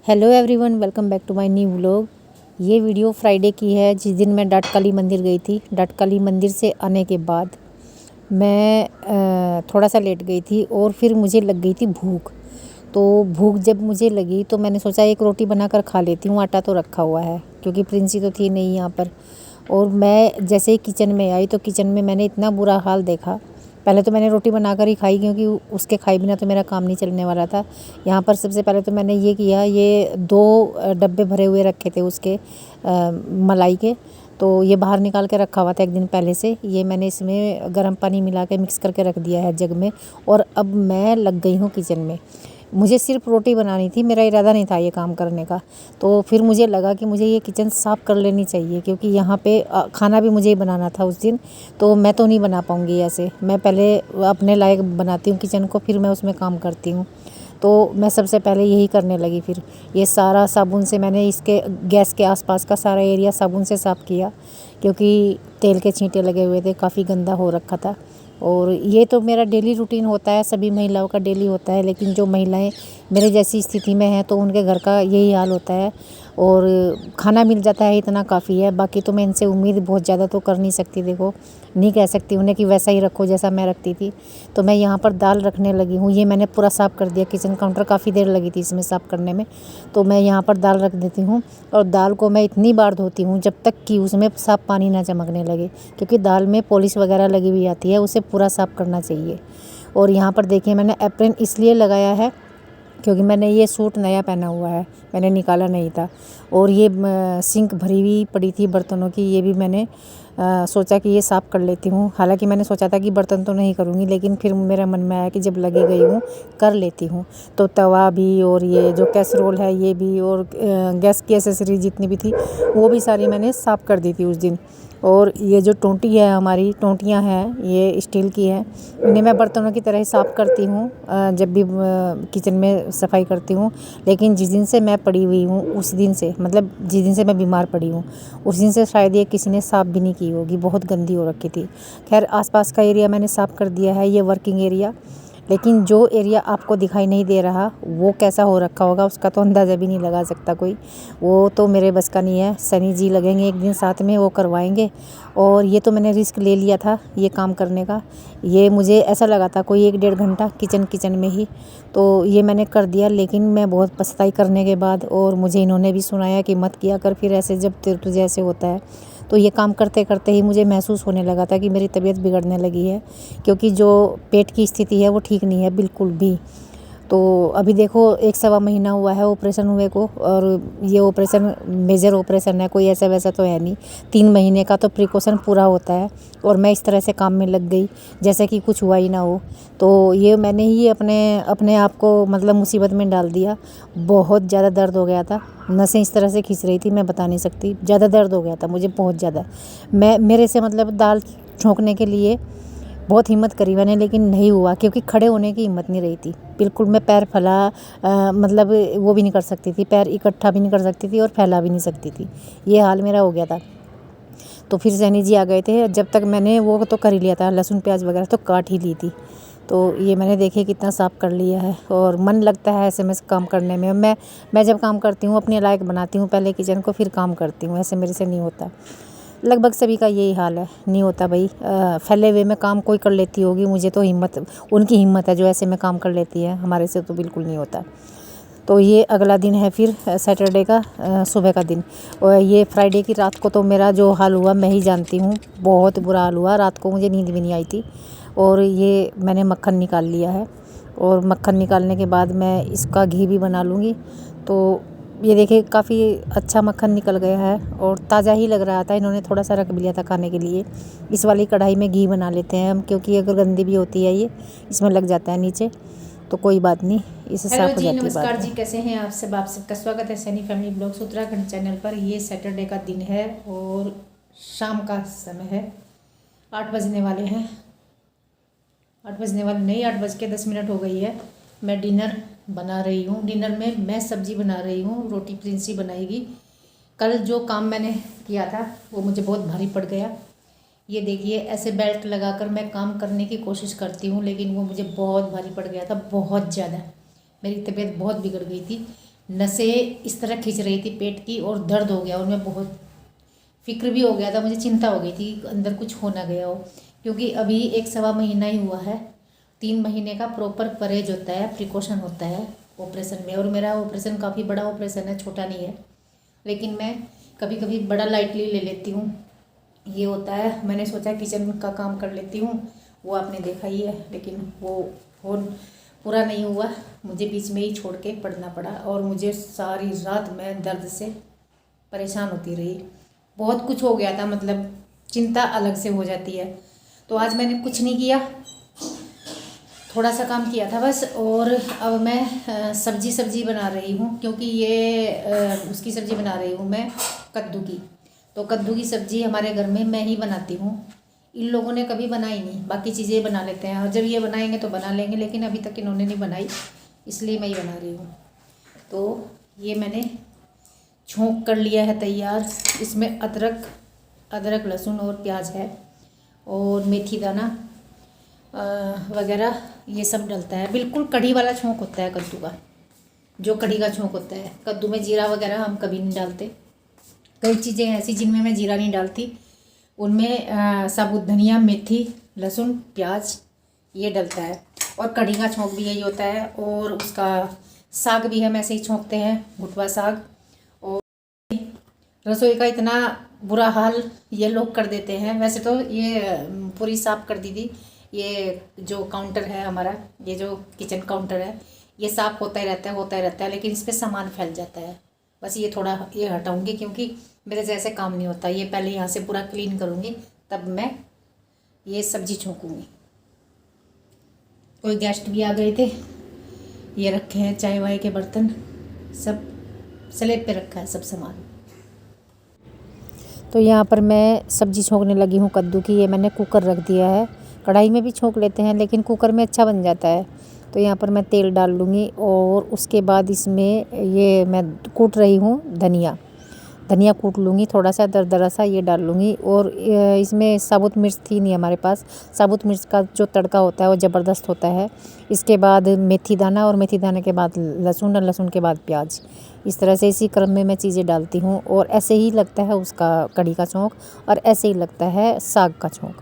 Hello everyone, welcome back to my new vlog. ये video Friday की है, जिस दिन मैं डाटकाली मंदिर गई थी। डाटकाली मंदिर से आने के बाद मैं थोड़ा सा लेट गई थी और फिर मुझे लग गई थी भूख। तो भूख जब मुझे लगी तो मैंने सोचा एक रोटी बनाकर खा लेती हूँ, आटा तो रखा हुआ है क्योंकि प्रिंसी तो थी नहीं यहाँ पर। और मैं जैसे ही किचन में आई तो किचन में मैंने इतना बुरा हाल देखा। पहले तो मैंने रोटी बनाकर ही खाई क्योंकि उसके खाए बिना तो मेरा काम नहीं चलने वाला था। यहाँ पर सबसे पहले तो मैंने ये किया, ये 2 डब्बे भरे हुए रखे थे उसके मलाई के। तो ये बाहर निकाल के रखा हुआ था एक दिन पहले से। ये मैंने इसमें गर्म पानी मिला के मिक्स करके रख दिया है जग में। और अब मैं लग गई हूँ किचन में। मुझे सिर्फ रोटी बनानी थी, मेरा इरादा नहीं था ये काम करने का। तो फिर मुझे लगा कि मुझे ये किचन साफ़ कर लेनी चाहिए क्योंकि यहाँ पे खाना भी मुझे ही बनाना था उस दिन। तो मैं तो नहीं बना पाऊँगी ऐसे। मैं पहले अपने लायक बनाती हूँ किचन को, फिर मैं उसमें काम करती हूँ। तो मैं सबसे पहले यही करने लगी। फिर ये सारा साबुन से मैंने इसके गैस के आसपास का सारा एरिया साबुन से साफ़ किया क्योंकि तेल के छींटे लगे हुए थे, काफ़ी गंदा हो रखा था। और ये तो मेरा डेली रूटीन होता है, सभी महिलाओं का डेली होता है, लेकिन जो महिलाएं मेरे जैसी स्थिति में हैं तो उनके घर का यही हाल होता है। और खाना मिल जाता है इतना काफ़ी है, बाकी तो मैं इनसे उम्मीद बहुत ज़्यादा तो कर नहीं सकती। देखो, नहीं कह सकती उन्हें कि वैसा ही रखो जैसा मैं रखती थी। तो मैं यहाँ पर दाल रखने लगी हूँ। ये मैंने पूरा साफ़ कर दिया, किचन काउंटर काफ़ी देर लगी थी इसमें साफ़ करने में। तो मैं यहाँ पर दाल रख देती हूँ और दाल को मैं इतनी बार धोती हूँ जब तक कि उसमें साफ़ पानी ना चमकने लगे, क्योंकि दाल में पॉलिश वगैरह लगी हुई आती है, उसे पूरा साफ़ करना चाहिए। और यहाँ पर देखिए, मैंने एप्रन इसलिए लगाया है क्योंकि मैंने ये सूट नया पहना हुआ है, मैंने निकाला नहीं था। और ये सिंक भरी हुई पड़ी थी बर्तनों की, ये भी मैंने सोचा कि ये साफ़ कर लेती हूँ। हालांकि मैंने सोचा था कि बर्तन तो नहीं करूँगी, लेकिन फिर मेरा मन में आया कि जब लगी गई हूँ कर लेती हूँ। तो तवा भी और ये जो कैसरोल है ये भी, और गैस की एसेसरी जितनी भी थी वो भी सारी मैंने साफ़ कर दी थी उस दिन। और ये जो टोंटी है, हमारी टोंटियाँ हैं ये स्टील की हैं, इन्हें मैं बर्तनों की तरह ही साफ़ करती हूँ जब भी किचन में सफाई करती हूँ। लेकिन जिस दिन से मैं पड़ी हुई हूँ उस दिन से, मतलब जिस दिन से मैं बीमार पड़ी हूँ उस दिन से शायद ये किसी ने साफ़ भी नहीं की होगी, बहुत गंदी हो रखी थी। खैर, आसपास का एरिया मैंने साफ़ कर दिया है, ये वर्किंग एरिया। लेकिन जो एरिया आपको दिखाई नहीं दे रहा वो कैसा हो रखा होगा उसका तो अंदाज़ा भी नहीं लगा सकता कोई। वो तो मेरे बस का नहीं है। सनी जी लगेंगे एक दिन साथ में, वो करवाएंगे। और ये तो मैंने रिस्क ले लिया था ये काम करने का। ये मुझे ऐसा लगा था कोई 1-1.5 घंटा किचन में ही, तो ये मैंने कर दिया। लेकिन मैं बहुत पछताई करने के बाद, और मुझे इन्होंने भी सुनाया कि मत किया कर फिर ऐसे, जब तुझे ऐसे होता है। तो ये काम करते करते ही मुझे महसूस होने लगा था कि मेरी तबीयत बिगड़ने लगी है, क्योंकि जो पेट की स्थिति है वो ठीक नहीं है बिल्कुल भी। तो अभी देखो 1-1.25 महीना हुआ है ऑपरेशन हुए को, और ये ऑपरेशन मेजर ऑपरेशन है, कोई ऐसा वैसा तो है नहीं। 3 महीने का तो प्रिकॉशन पूरा होता है, और मैं इस तरह से काम में लग गई जैसे कि कुछ हुआ ही ना हो। तो ये मैंने ही अपने अपने आप को मतलब मुसीबत में डाल दिया। बहुत ज़्यादा दर्द हो गया था, नसें इस तरह से खींच रही थी मैं बता नहीं सकती, ज़्यादा दर्द हो गया था मुझे बहुत ज़्यादा। मेरे से मतलब दाल छोंकने के लिए बहुत हिम्मत करी मैंने, लेकिन नहीं हुआ क्योंकि खड़े होने की हिम्मत नहीं रही थी बिल्कुल। मैं पैर फैला मतलब वो भी नहीं कर सकती थी, पैर इकट्ठा भी नहीं कर सकती थी और फैला भी नहीं सकती थी। ये हाल मेरा हो गया था। तो फिर सैनी जी आ गए थे, जब तक मैंने वो तो कर ही लिया था, लहसुन प्याज वगैरह तो काट ही ली थी। तो ये मैंने देखिए कितना साफ़ कर लिया है, और मन लगता है ऐसे में काम करने में। मैं जब काम करती हूँ अपने लायक बनाती हूँ पहले किचन को, फिर काम करती हूँ, ऐसे मेरे से नहीं होता। लगभग सभी का यही हाल है, नहीं होता भाई। फैले हुए में काम कोई कर लेती होगी, मुझे तो हिम्मत उनकी हिम्मत है जो ऐसे में काम कर लेती है, हमारे से तो बिल्कुल नहीं होता। तो ये अगला दिन है फिर सैटरडे का सुबह का दिन। और ये फ्राइडे की रात को तो मेरा जो हाल हुआ मैं ही जानती हूँ, बहुत बुरा हाल हुआ। रात को मुझे नींद भी नहीं आई थी। और ये मैंने मक्खन निकाल लिया है, और मक्खन निकालने के बाद मैं इसका घी भी बना लूँगी। तो ये देखिए काफ़ी अच्छा मक्खन निकल गया है, और ताज़ा ही लग रहा था। इन्होंने थोड़ा सा रख भी लिया था खाने के लिए। इस वाली कढ़ाई में घी बना लेते हैं हम, क्योंकि अगर गंदी भी होती है ये इसमें लग जाता है नीचे, तो कोई बात नहीं, इससे साफ हो जाती है। नमस्कार जी, कैसे हैं आप सब? आप सबका स्वागत है Saini family blogs Uttarakhand channel पर। ये सैटरडे का दिन है और शाम का समय है, 8 बजने वाले हैं। 8 बजने वाले नहीं, 8:10 हो गई है। मैं डिनर बना रही हूँ। डिनर में मैं सब्जी बना रही हूँ, रोटी प्रिंसी बनाएगी। कल जो काम मैंने किया था वो मुझे बहुत भारी पड़ गया। ये देखिए, ऐसे बेल्ट लगाकर मैं काम करने की कोशिश करती हूँ, लेकिन वो मुझे बहुत भारी पड़ गया था, बहुत ज़्यादा। मेरी तबीयत बहुत बिगड़ गई थी। नसें इस तरह खिंच रही थी पेट की, और दर्द हो गया उनमें, बहुत फिक्र भी हो गया था मुझे, चिंता हो गई थी अंदर कुछ हो ना गया हो, क्योंकि अभी 1 सवा महीना ही हुआ है। 3 महीने का प्रॉपर परहेज होता है, प्रिकॉशन होता है ऑपरेशन में, और मेरा ऑपरेशन काफ़ी बड़ा ऑपरेशन है, छोटा नहीं है। लेकिन मैं कभी कभी बड़ा लाइटली ले लेती हूँ, ये होता है। मैंने सोचा किचन का काम कर लेती हूँ, वो आपने देखा ही है, लेकिन वो हो पूरा नहीं हुआ, मुझे बीच में ही छोड़ के पड़ना पड़ा, और मुझे सारी रात मैं दर्द से परेशान होती रही। बहुत कुछ हो गया था, मतलब चिंता अलग से हो जाती है। तो आज मैंने कुछ नहीं किया, थोड़ा सा काम किया था बस, और अब मैं सब्जी बना रही हूँ, क्योंकि ये उसकी सब्ज़ी बना रही हूँ मैं, कद्दू की। तो कद्दू की सब्ज़ी हमारे घर में मैं ही बनाती हूँ, इन लोगों ने कभी बनाई नहीं, बाकी चीज़ें बना लेते हैं, और जब ये बनाएंगे तो बना लेंगे, लेकिन अभी तक इन्होंने नहीं बनाई, इसलिए मैं ही बना रही हूँ। तो ये मैंने छोंक कर लिया है तैयार, इसमें अदरक लहसुन और प्याज है, और मेथी दाना वगैरह ये सब डलता है। बिल्कुल कढ़ी वाला छोंक होता है कद्दू का, जो कढ़ी का छोंक होता है। कद्दू में जीरा वगैरह हम कभी नहीं डालते, कई चीज़ें ऐसी जिनमें मैं जीरा नहीं डालती, उनमें साबुत धनिया, मेथी, लहसुन, प्याज ये डलता है, और कढ़ी का छोंक भी यही होता है। और उसका साग भी हम ऐसे ही छोंकते हैं, घुटवा साग। और रसोई का इतना बुरा हाल ये लोग कर देते हैं, वैसे तो ये पूरी साफ़ कर दी थी। ये जो काउंटर है हमारा, ये जो किचन काउंटर है, ये साफ़ होता ही रहता है, लेकिन इस पर सामान फैल जाता है। बस ये थोड़ा ये हटाऊंगी, क्योंकि मेरे जैसे काम नहीं होता। ये पहले यहाँ से पूरा क्लीन करूँगी, तब मैं ये सब्ज़ी छोंकूँगी। कोई गेस्ट भी आ गए थे, ये रखे हैं चाय वाय के बर्तन, सब स्लेब पे रखा है सब सामान। तो यहाँ पर मैं सब्ज़ी छोंकने लगी हूँ कद्दू की। ये मैंने कुकर रख दिया है, कढ़ाई में भी छोंक लेते हैं, लेकिन कुकर में अच्छा बन जाता है। तो यहाँ पर मैं तेल डाल लूँगी, और उसके बाद इसमें ये मैं कूट रही हूँ धनिया कूट लूँगी, थोड़ा सा दरदरा सा ये डाल लूँगी। और इसमें साबुत मिर्च थी नहीं हमारे पास, साबुत मिर्च का जो तड़का होता है वो ज़बरदस्त होता है। इसके बाद मेथी दाना, और मेथी दाने के बाद लहसुन, और लहसुन के बाद प्याज। इस तरह से इसी क्रम में मैं चीज़ें डालती हूँ, और ऐसे ही लगता है उसका कढ़ी का छोंक, और ऐसे ही लगता है साग का छोंक।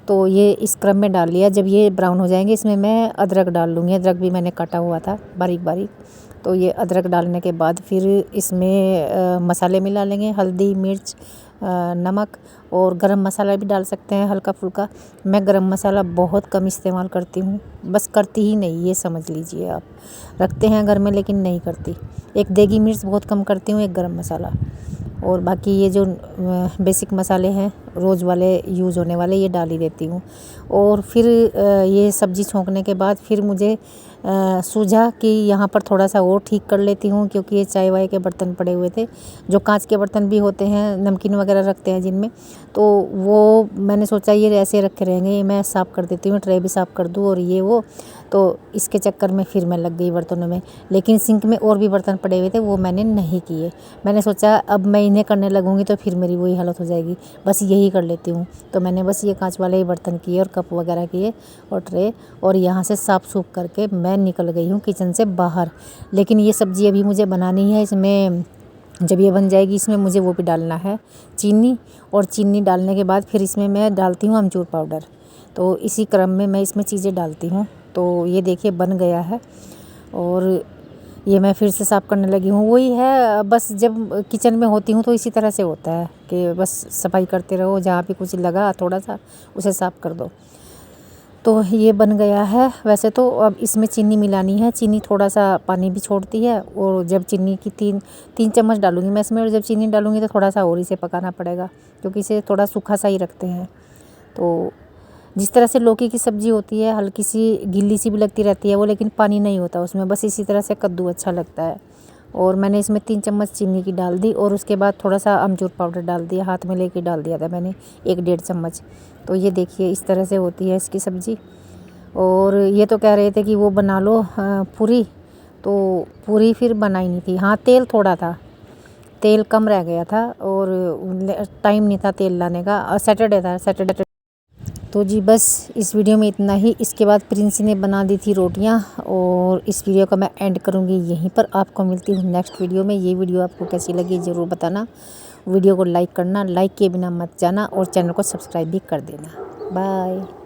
तो ये इस क्रम में डाल लिया। जब ये ब्राउन हो जाएंगे, इसमें मैं अदरक डाल लूँगी, अदरक भी मैंने काटा हुआ था बारीक बारीक। तो ये अदरक डालने के बाद फिर इसमें मसाले मिला लेंगे, हल्दी, मिर्च, नमक, और गरम मसाला भी डाल सकते हैं हल्का फुल्का। मैं गरम मसाला बहुत कम इस्तेमाल करती हूँ, बस करती ही नहीं, ये समझ लीजिए आप। रखते हैं घर में लेकिन नहीं करती। एक देगी मिर्च बहुत कम करती हूँ, एक गरम मसाला, और बाकी ये जो बेसिक मसाले हैं रोज़ वाले यूज़ होने वाले, ये डाल ही देती हूँ। और फिर ये सब्ज़ी छोंकने के बाद फिर मुझे सूझा कि यहाँ पर थोड़ा सा और ठीक कर लेती हूँ, क्योंकि ये चाय वाय के बर्तन पड़े हुए थे, जो कांच के बर्तन भी होते हैं, नमकीन वगैरह रखते हैं जिनमें, तो वो मैंने सोचा ये ऐसे रखे रहेंगे, ये मैं साफ़ कर देती हूँ, ट्रे भी साफ़ कर दूँ और ये वो। तो इसके चक्कर में फिर मैं लग गई बर्तनों में, लेकिन सिंक में और भी बर्तन पड़े हुए थे, वो मैंने नहीं किए। मैंने सोचा अब मैं इन्हें करने लगूँगी तो फिर मेरी वही हालत हो जाएगी, बस यही कर लेती हूँ। तो मैंने बस ये कांच वाले ही बर्तन किए, और कप वगैरह किए, और ट्रे, और यहाँ से साफ़ सूफ करके मैं निकल गई हूँ किचन से बाहर। लेकिन ये सब्ज़ी अभी मुझे बनानी है, इसमें जब ये बन जाएगी इसमें मुझे वो भी डालना है, चीनी। और चीनी डालने के बाद फिर इसमें मैं डालती हूँ अमचूर पाउडर। तो इसी क्रम में मैं इसमें चीज़ें डालती हूँ। तो ये देखिए बन गया है, और ये मैं फिर से साफ़ करने लगी हूँ। वही है, बस जब किचन में होती हूँ तो इसी तरह से होता है कि बस सफाई करते रहो, जहाँ भी कुछ लगा थोड़ा सा उसे साफ़ कर दो। तो ये बन गया है। वैसे तो अब इसमें चीनी मिलानी है, चीनी थोड़ा सा पानी भी छोड़ती है, और जब चीनी की तीन चम्मच डालूंगी मैं इसमें, और जब चीनी डालूंगी तो थोड़ा सा और इसे पकाना पड़ेगा, क्योंकि इसे थोड़ा सूखा सा ही रखते हैं। तो जिस तरह से लौकी की सब्ज़ी होती है, हल्की सी गीली सी भी लगती रहती है वो, लेकिन पानी नहीं होता उसमें, बस इसी तरह से कद्दू अच्छा लगता है। और मैंने इसमें 3 चम्मच चीनी की डाल दी, और उसके बाद थोड़ा सा अमचूर पाउडर डाल दिया, हाथ में लेके डाल दिया था मैंने 1-1.5 चम्मच। तो ये देखिए इस तरह से होती है इसकी सब्ज़ी। और ये तो कह रहे थे कि वो बना लो पूरी, तो पूरी फिर बनाई नहीं थी। हाँ, तेल थोड़ा था, तेल कम रह गया था, और टाइम नहीं था तेल लाने का, और सैटरडे था, सैटरडे तो जी बस इस वीडियो में इतना ही। इसके बाद प्रिंसी ने बना दी थी रोटियां और इस वीडियो का मैं एंड करूंगी यहीं पर। आपको मिलती हूँ नेक्स्ट वीडियो में। ये वीडियो आपको कैसी लगी ज़रूर बताना। वीडियो को लाइक करना, लाइक किए बिना मत जाना और चैनल को सब्सक्राइब भी कर देना। बाय।